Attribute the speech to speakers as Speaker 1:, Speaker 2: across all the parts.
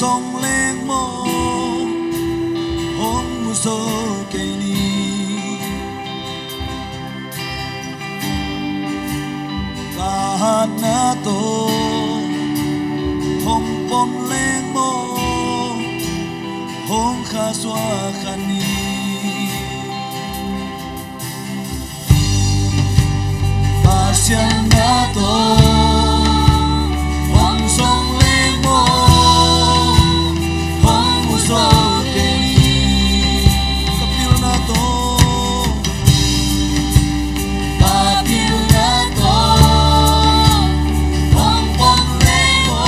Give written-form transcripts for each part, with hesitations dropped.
Speaker 1: song leng mo hong muso kay ni lahat na to hong pom leng mo hong kaswa kani pasyan na to hong song leng mo hong muso kay ni kapil na to kapil na to hong pom leng mo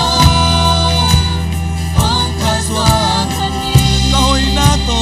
Speaker 1: hong kaswa kani kahoy na to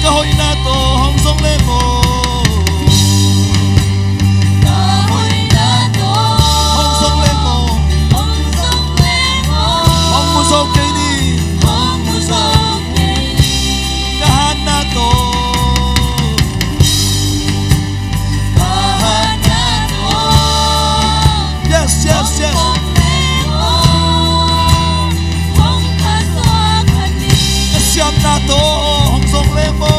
Speaker 1: kahoy na to hong song leng mo kahoy na to hong song leng mo hong muso kay ni kahan na to yes yes yes kasyam na to hong song leng mo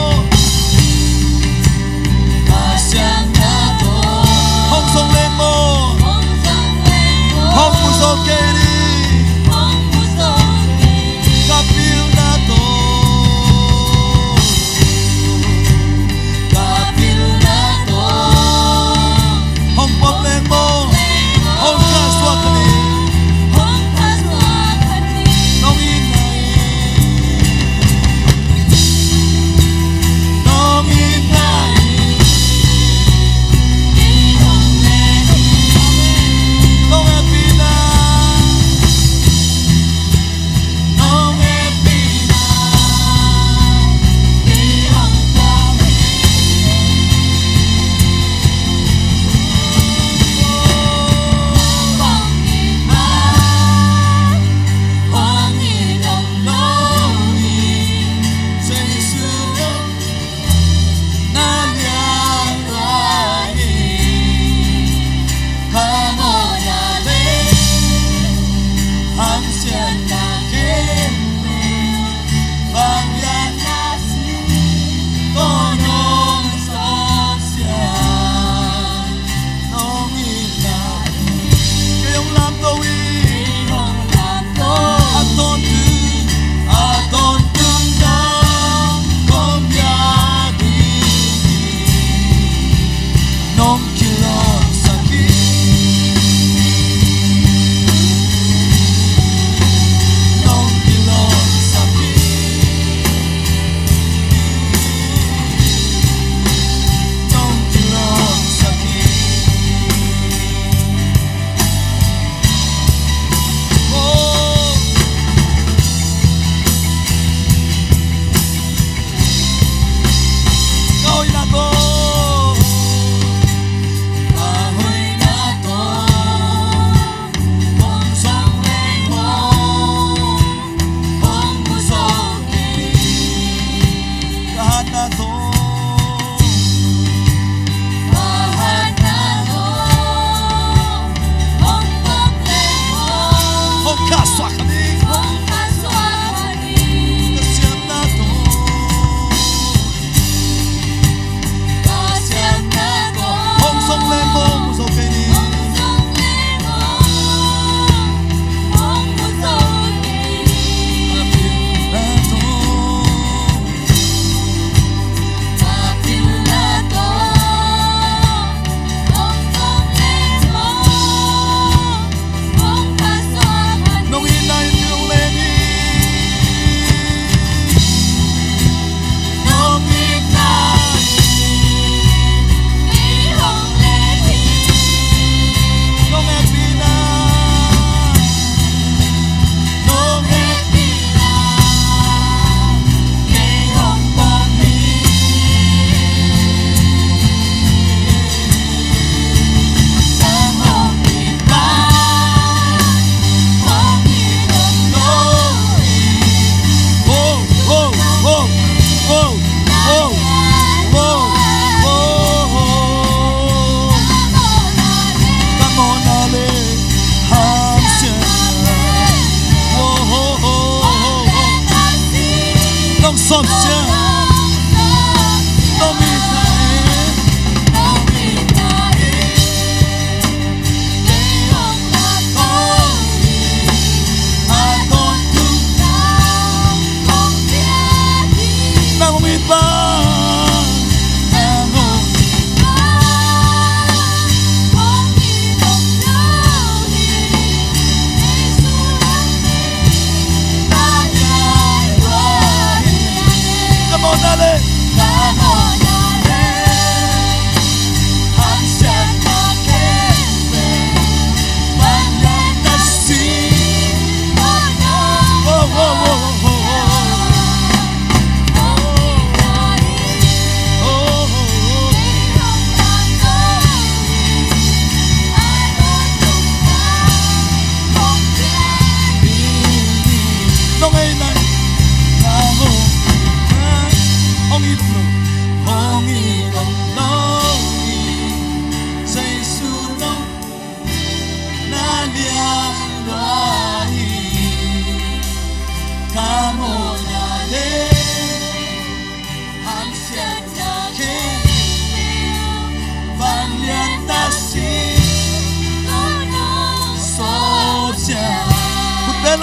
Speaker 1: 섭자 너미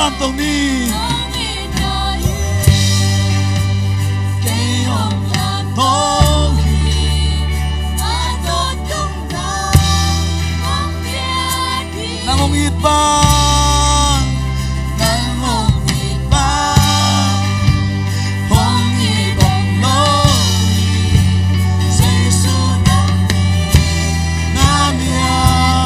Speaker 1: làm tông đi Nangong itba Hong ibang lori Sa isunod Namiaway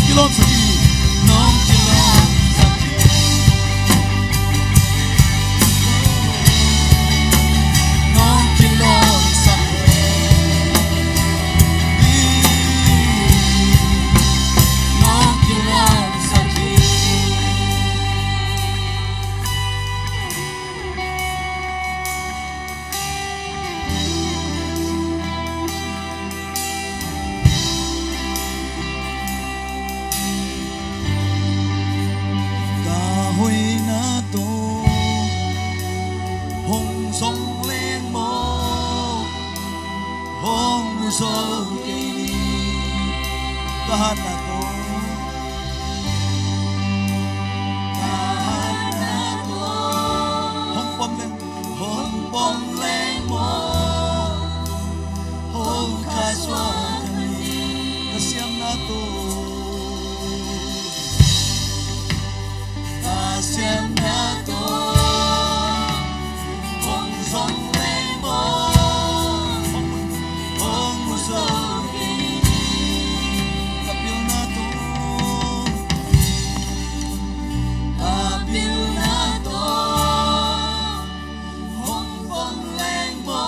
Speaker 1: Kilom sakit, nong kilom sakit, nong kilom sakit, nong kilom sakit. Kahoy na to Hong song leng mo Hong musog kini Kahat na to Kahat na to Hong pom leng mo Hong kaswa kani Kasyam na to Kasyam na to Hong song leng mo Hong musog kini Kapil na to Kapil na to Hong pom leng mo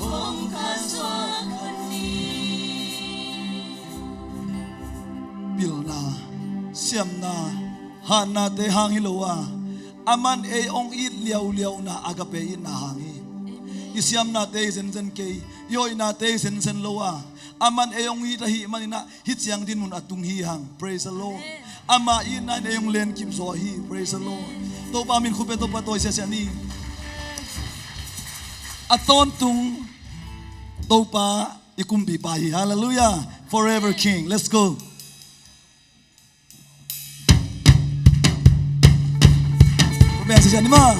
Speaker 1: Hong kaswa kani Pil na Siyam na Han na te hang hilowa Aman e ong it liaw na agapein na hangi Isyam na te sen kay Yoy na te sen lowa Aman e ong itahi manina Hityang din mun atung hihang Praise the Lord Ama ina e ong len kim sohi Praise the Lord To pa min kupeto pa to siya ni Aton tung To pa ikumbi pahi Hallelujah Forever King Let's go Biasa siya ni ma.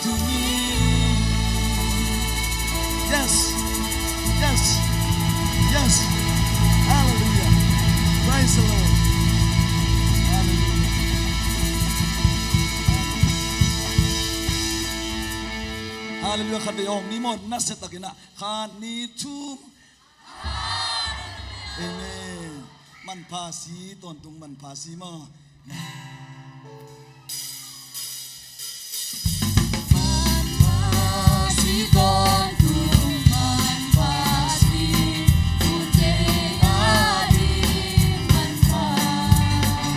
Speaker 1: to me. Yes, yes, yes. Hallelujah. Praise the Lord. Hallelujah. Hallelujah. Kadayong nimon naset agina. Kanitum. Amen. Manpasi tontung manpasi mo.
Speaker 2: Manpasi tontung manpasi kunjeng adi manpasi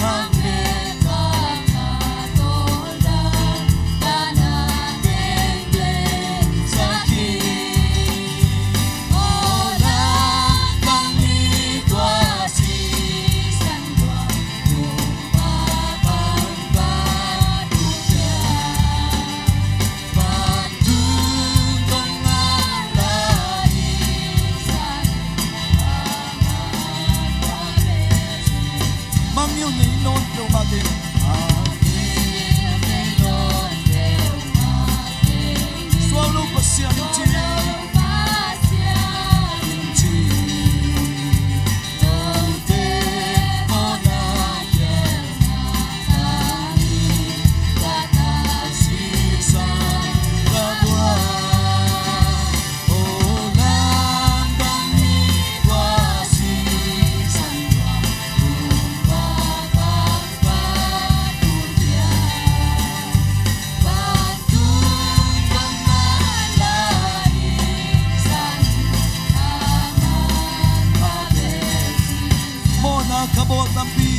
Speaker 2: hamne kakatola dana tengge sakit orang kami tuasi sandwa tupa bantunya bantu pengalai san
Speaker 1: Mangyo ni non pro mate. Swallow pasianti. Mona kabot tampi.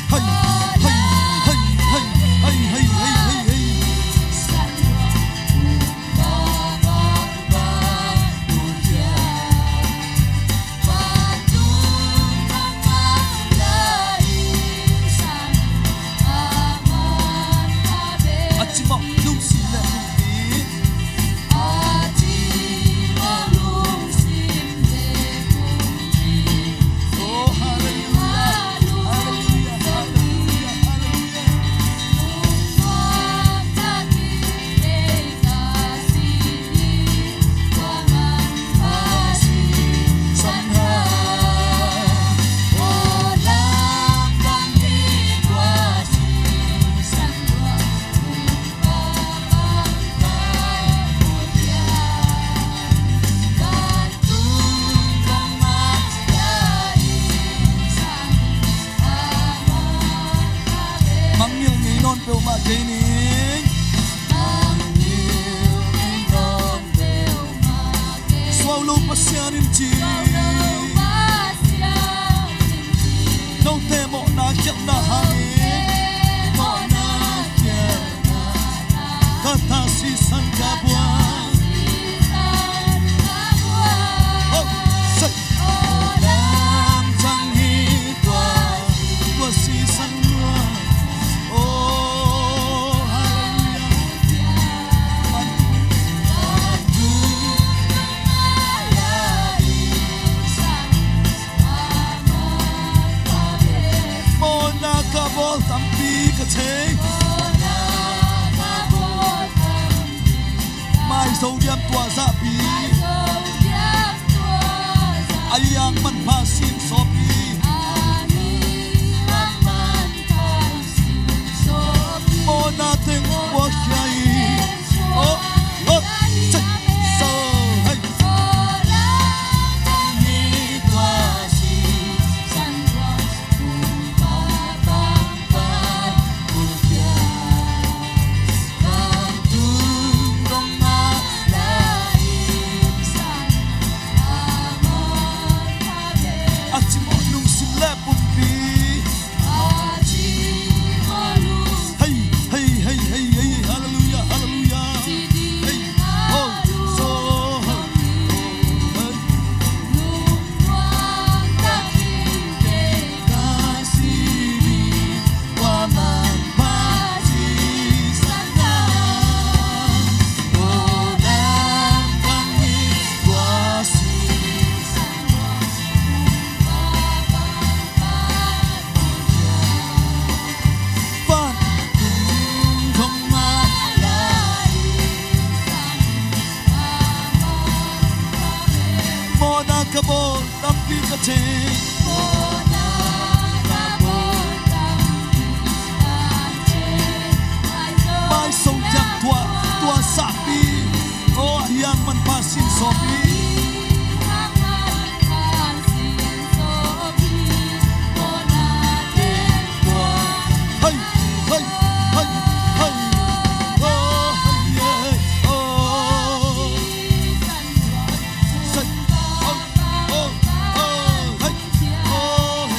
Speaker 1: Hey, hey, hey, hey, hey, hey, hey, hey. Atima nung sila kumpi. Oh, hallelujah. Hallelujah. Hallelujah. Hallelujah. Mangil ni non pe umakining. Swallow pasianin ti. Nung temo na kyak na hangin. Katasi sang kabuan. Oh, say. Lam sang hitwa. Tua si sang luan. Oh, hallelujah. Mona kabot tampi katay. Mai zodiam tua zapi. Ayang manpasin sopi. Mona ting wakyay. Oh, oh, say, so, hey. Atima kabol tampi ka ting mai song jak tua sapi oh yang man pasin sopi hey hey hey hey oh hey oh say oh oh oh hey oh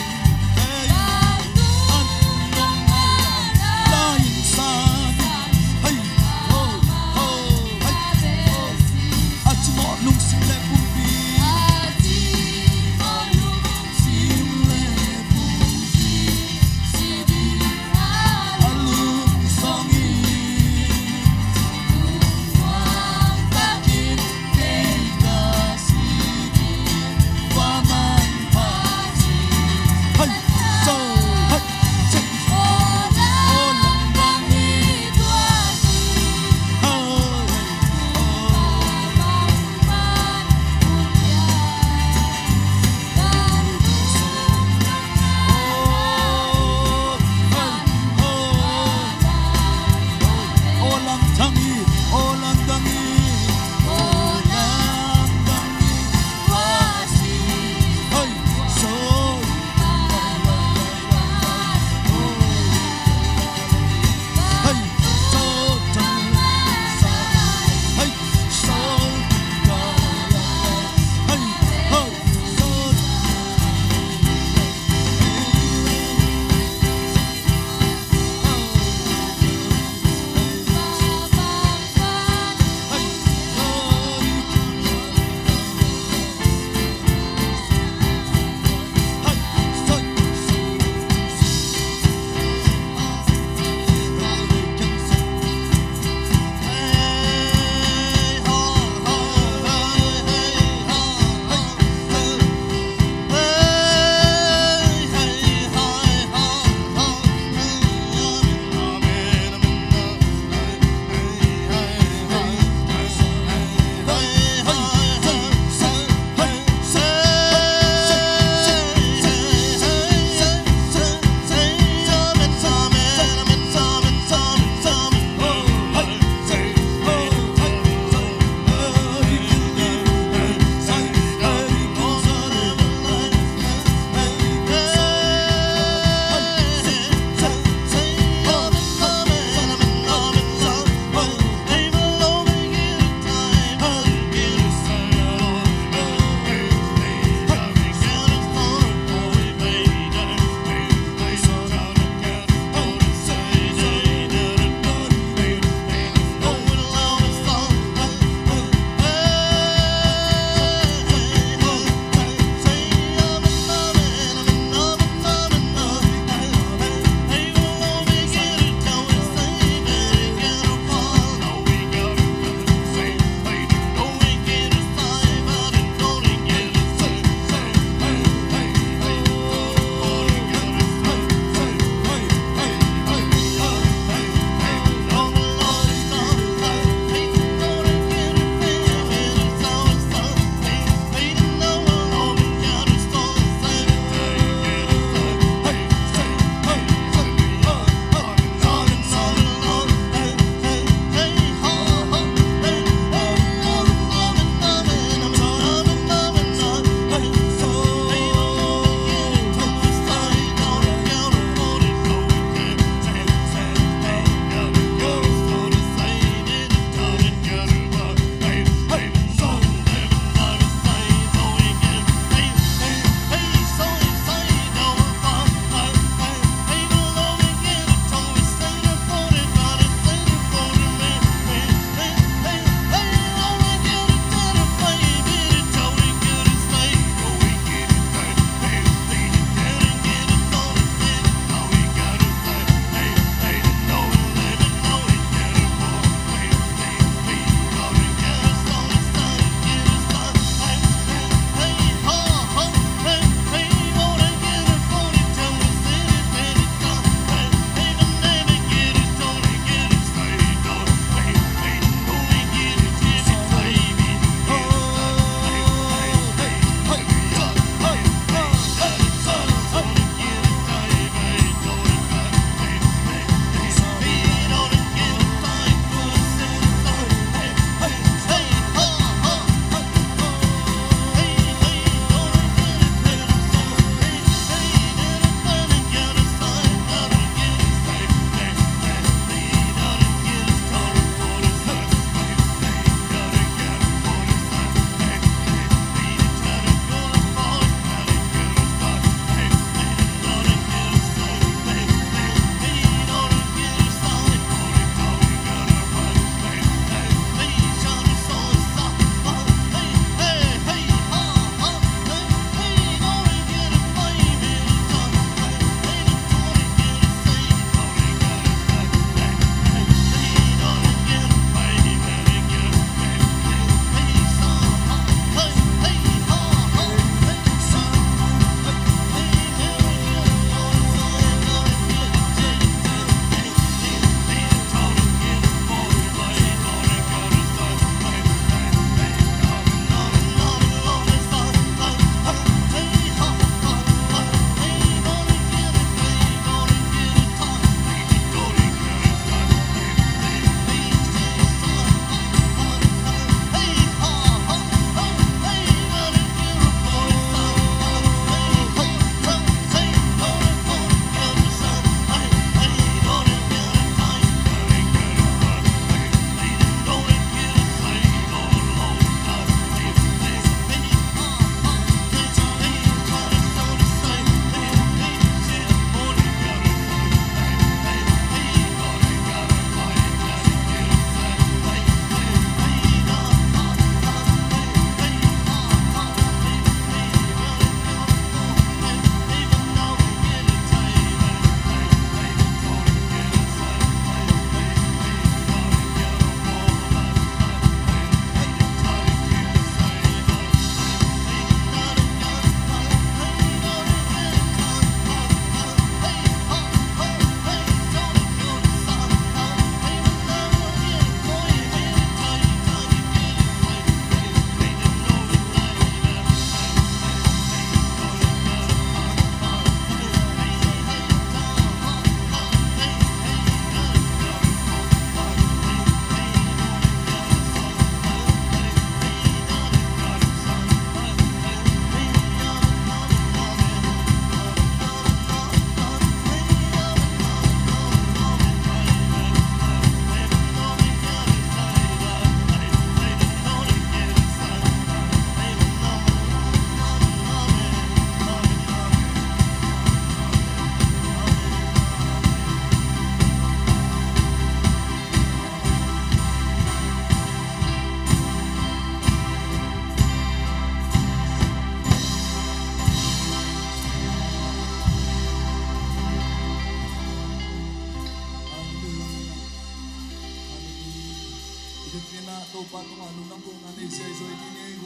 Speaker 1: to pa to nga nung nang ko nga ni siya so iningay.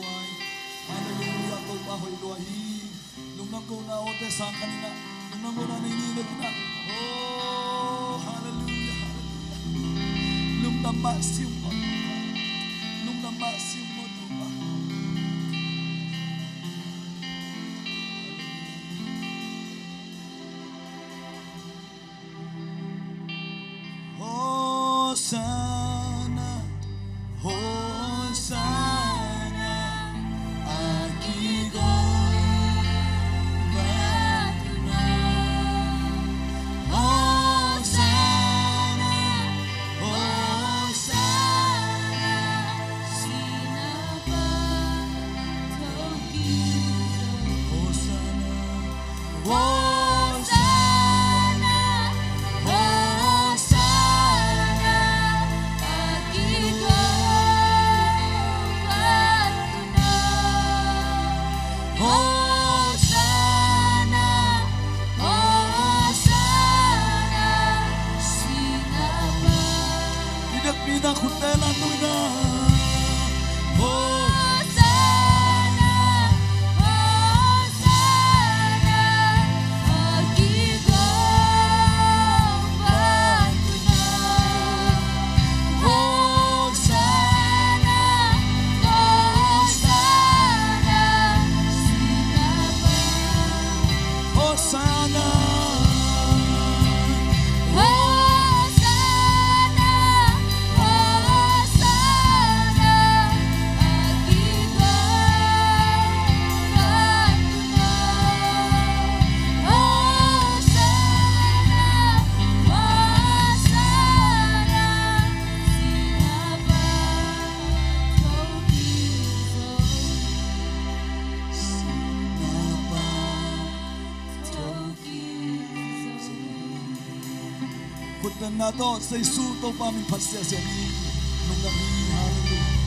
Speaker 1: Hallelujah to pa hoy luahi. Nung nang ko na ote sa kanina. Nung nang ko na ninilog na. Oh, hallelujah, hallelujah. Nung namasim mo. Nung namasim mo to pa. Hosanna, Hosanna, agigoy batuna. Hosanna, Hosanna, Hosanna, Hosanna, Hosanna, Hosanna, Hosanna, sinaba. Pinagpinang kutela to na. Hosanna, Hosanna, agigong batuna. Hosanna, Hosanna, sinaba. Hosanna, Hosanna, Hosanna, agigong batuna. Hosanna, Hosanna, sinaba. Punta na to sa isuto pa aming pasya siya ni nung gabi. Hallelujah.